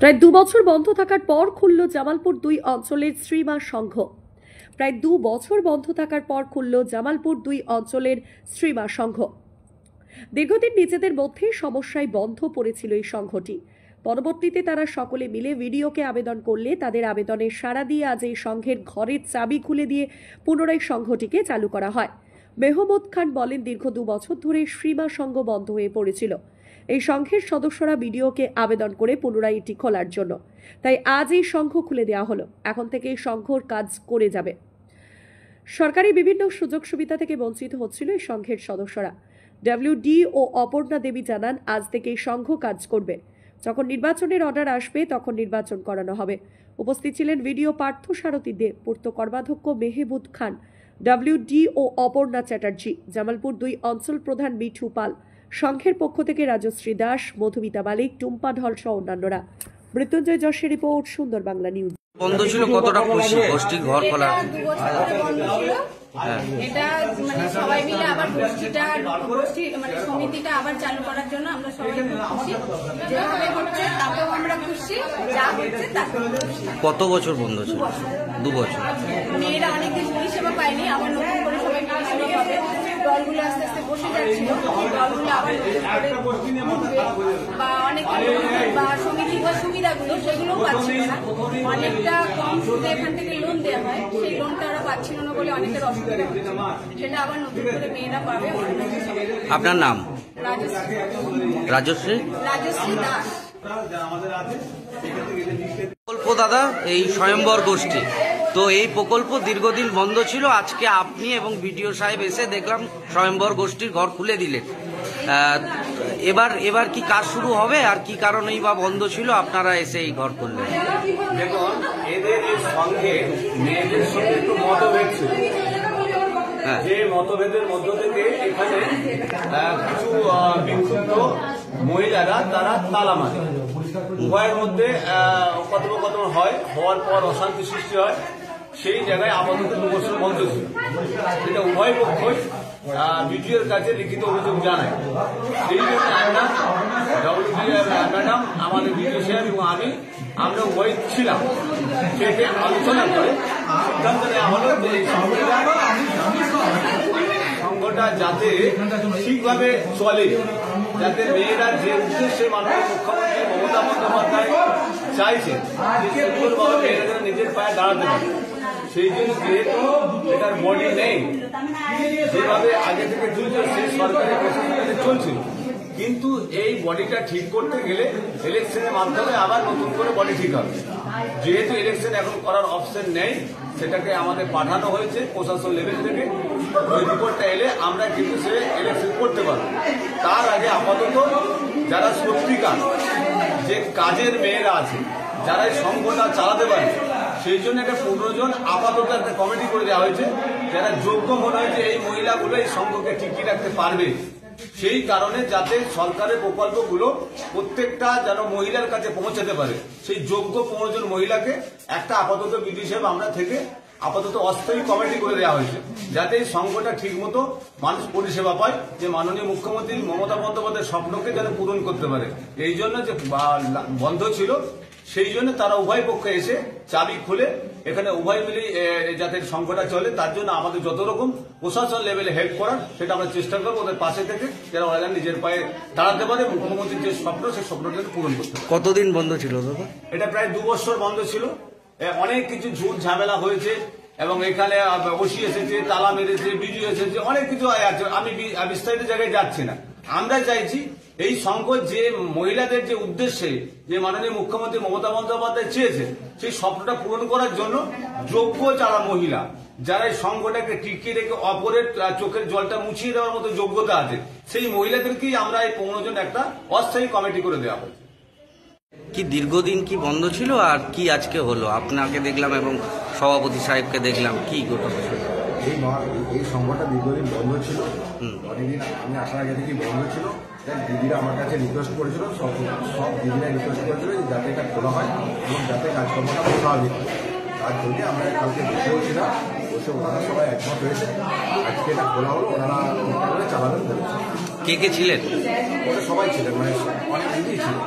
প্রায় 2 বছর বন্ধ থাকার পর খুলল জামালপুর 2 অঞ্চলের শ্রীমা সংঘ। প্রায় 2 বছর বন্ধ থাকার পর খুলল জামালপুর 2 অঞ্চলের শ্রীমা সংঘ। দীর্ঘদিন নিজেদের মধ্যে সমস্যায় বন্ধ পড়েছিল এই সংঘটি। পরবর্তীতে তারা সকলে মিলে ভিডিওকে আবেদন করলে তাদের আবেদনে সাড়া দিয়ে আজ এই সংঘের ঘরের চাবি খুলে দিয়ে পুনরায় সংঘটিকে চালু করা হয়। মেহমুদ খান বলেন, দীর্ঘ 2 বছর ধরে শ্রীমা সংঘ বন্ধ হয়ে পড়েছিল। এই সংঘের সদস্যরা ভিডিওকে আবেদন করে পুনরায় এটি খোলার জন্য, তাই আজ এই সংঘ খুলে দেওয়া হলো। এখন থেকে এই সংঘর কাজ করে যাবে। সরকারি বিভিন্ন সুযোগ সুবিধা থেকে বঞ্চিত হচ্ছিল এই সংঘের সদস্যরা। ডব্লিউডি ও অপর্ণা দেবী জানান, আজ থেকে এই সংঘ কাজ করবে। যখন নির্বাচনের অর্ডার আসবে তখন নির্বাচন করানো হবে। উপস্থিত ছিলেন ভিডিও পার্থ সারথী দে, পূর্ত কর্মাধ্যক্ষ মেহমুদ খান, ডব্লিউডি ও অপর্ণা চ্যাটার্জি, জামালপুর 2 অঞ্চল প্রধান মিঠু পাল, সংঘের পক্ষ থেকে রাজশ্রী দাস, মধুমিতা মালিক, টুম্পা ঢল সহ অন্যান্যরা। মৃত্যুঞ্জয় যশের রিপোর্ট, সুন্দর বাংলা নিউজ। বন্ধ ছিল কতটা খুশি গোষ্ঠী ঘর খোলা? এটা মানে সবাই মিলে আবার গোষ্ঠী মানে সমিতিটা আবার চালু করার জন্য আমরা সবাই খুশি। যেভাবে হচ্ছে তাতেও আমরা খুশি, যা হচ্ছে তাতেও খুশি। কত বছর বন্ধ ছিল? 2 বছর। মেয়েরা অনেকদিন পরিষেবা পায়নি, আবার নতুন করে সবাই পরিষেবা পাবে। দলগুলো আস্তে আস্তে বসে যাচ্ছিল, দলগুলো আবার বা অনেক বা সমিতির যে সুবিধাগুলো সেগুলোও পাচ্ছিল না। অনেকটা কম সুদে এখান থেকে লোন দেওয়া হয়, সেই লোনটা ওরা পাচ্ছিল না বলে অনেকের অসুবিধা হচ্ছে। সেটা আবার নতুন করে মেয়েরা পাবে। আপনার নাম? রাজশ্রী দাস। প্রকল্প দাদা, এই স্বয়ম্বর গোষ্ঠী, তো এই প্রকল্প দীর্ঘদিন বন্ধ ছিল। আজকে আপনি এবং বিডিও সাহেব এসে দেখলাম স্বয়ম্বর গোষ্ঠীর ঘর খুলে দিলেন। এবার কি কাজ শুরু হবে? আর কি কারণেই বা বন্ধ ছিল আপনারা এসে এই ঘর করলেন? দেখুন, এদের এই সঙ্গে মেয়েদের সঙ্গে একটু মতভেদ ছিল। যে মতভেদের মধ্য থেকে এখানে কিছু বিক্ষুব্ধ মহিলারা তারা তালা মারে। উভয়ের মধ্যে কথোপকথন হয়, হওয়ার পর অশান্তি সৃষ্টি হয়। সেই জায়গায় আপাতত 2 বছর বন্ধ ছিল। এটা উভয় পক্ষই বিডিওর কাছে লিখিত অভিযোগ জানায়। সেই জন্য আমরা ম্যাডাম, আমাদের বিডিও সাহেব এবং আমরা উভয় ছিলাম, সেটা আলোচনা করে সিদ্ধান্ত নেওয়া হলো যে সংঘটা যাতে ঠিকভাবে চলে, যাতে মেয়েরা যে উদ্দেশ্যে মাননীয় মুখ্যমন্ত্রী মমতা বন্দ্যোপাধ্যায় চাইছে সুন্দরভাবে মেয়েরা নিজের পায়ে দাঁড়াতে পারে, সেই জন্য যেহেতু এটার বডি নেই, যেভাবে আগে থেকে সেই সরকারের প্রশাসনে চলছিল, কিন্তু এই বডিটা ঠিক করতে গেলে ইলেকশনের মাধ্যমে আবার নতুন করে বডি ঠিক হবে। যেহেতু ইলেকশন এখন করার অপশন নেই, সেটাকে আমাদের পাঠানো হয়েছে প্রশাসন লেভেল থেকে। ওই রিপোর্টটা এলে আমরা কিন্তু সে ইলেকশন করতে পারবো। তার আগে আপাতত যারা সত্যিকার যে কাজের মেয়েরা আছে, যারা এই সংঘটা চালাতে পারে, সেই জন্য একটা 15 জন আপাতত একটা কমিটি করে দেওয়া হয়েছে, যারা যোগ্য মনে হয়েছে এই মহিলাগুলো এই সংঘকে টিকিয়ে রাখতে পারবে। সেই কারণে যাতে সরকারের প্রকল্পগুলো প্রত্যেকটা যেন মহিলার কাছে পৌঁছাতে পারে, সেই যোগ্য 15 জন মহিলাকে একটা আপাতত বিধি হিসেবে আমরা থেকে আপাতত অস্থায়ী কমিটি করে দেওয়া হয়েছে, যাতে এই সংঘটা ঠিক মতো মানুষ পরিষেবা পায়, যে মাননীয় মুখ্যমন্ত্রী মমতা বন্দ্যোপাধ্যায়ের স্বপ্নকে যেন পূরণ করতে পারে। এই জন্য যে বন্ধ ছিল, সেই জন্য তারা উভয় পক্ষে এসে চাবি খুলে এখানে উভয় মিলেই যাতে সংঘটা চলে, তার জন্য আমাদের যত রকম প্রশাসন লেভেলে হেল্প করার সেটা আমরা চেষ্টা করবো, ওদের পাশে থেকে যারা ওরা নিজের পায়ে দাঁড়াতে পারে, মুখ্যমন্ত্রীর যে স্বপ্ন সেই স্বপ্নটাকে পূরণ করতে পারে। কতদিন বন্ধ ছিল দাদা? এটা প্রায় 2 বছর বন্ধ ছিল। অনেক কিছু ঝুট ঝামেলা হয়েছে এবং এখানে ওসি এসেছে, তালা মেরেছে, বিডিও এসেছে, অনেক কিছু আছে। আমি বিস্তারিত জায়গায় যাচ্ছি না। আমরা চাইছি এই সংঘ যে মহিলাদের যে উদ্দেশ্যে যে মাননীয় মুখ্যমন্ত্রী মমতা বন্দ্যোপাধ্যায় চেয়েছে, সেই স্বপ্নটা পূরণ করার জন্য যোগ্য যারা মহিলা, যারা এই সংঘটাকে টিকিয়ে রেখে অপরের চোখের জলটা মুছিয়ে দেওয়ার মতো যোগ্যতা আছে, সেই মহিলাদেরকেই আমরা এই 15 জন একটা অস্থায়ী কমিটি করে দেওয়া হয়েছে। কি দীর্ঘদিন কি বন্ধ ছিল আর কি আজকে হলো? আপনাকে দেখলাম এবং সভাপতি সাহেবকে দেখলাম, কি ঘটনা? এই সংঘটা দীর্ঘদিন বন্ধ ছিল, অনেকদিন আমি আসার আগে থেকেই বন্ধ ছিল। দিদিরা আমার কাছে রিকোয়েস্ট করেছিল, সব দিদিরা রিকোয়েস্ট করেছিল যাতে এটা খোলা হয় এবং যাতে কাজকর্মটা স্বাভাবিক হয়। তার জন্য আমরা কালকে বসেছিলাম, বসে ওনারা সবাই একমত হয়েছে, আজকে এটা খোলা হলো, ওনারা চালাবেন বলেছে। কে ছিলেন? ওরা সবাই ছিলেন, মানে অনেক দিদি ছিলেন।